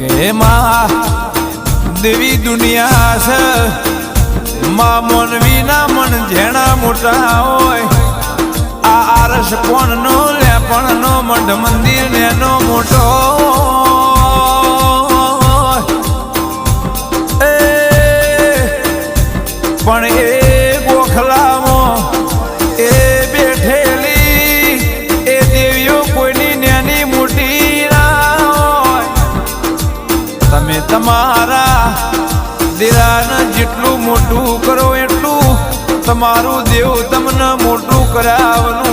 કે માં દેવી દુનિયા છે, માં મોનવી ના મન જેણા મોટા હોય. આ આરસ કોણ નો લેપણ નો મઢ મંદિર નેનો મોટો પણ એ ગોખલામાં એ બેઠેલી એ દેવીઓ કોઈની નેની મોટી ના હોય. તમે તમારા દેરાને જેટલું મોટું કરો એટલું તમારું દેવ તમને મોટું કરાવવાનું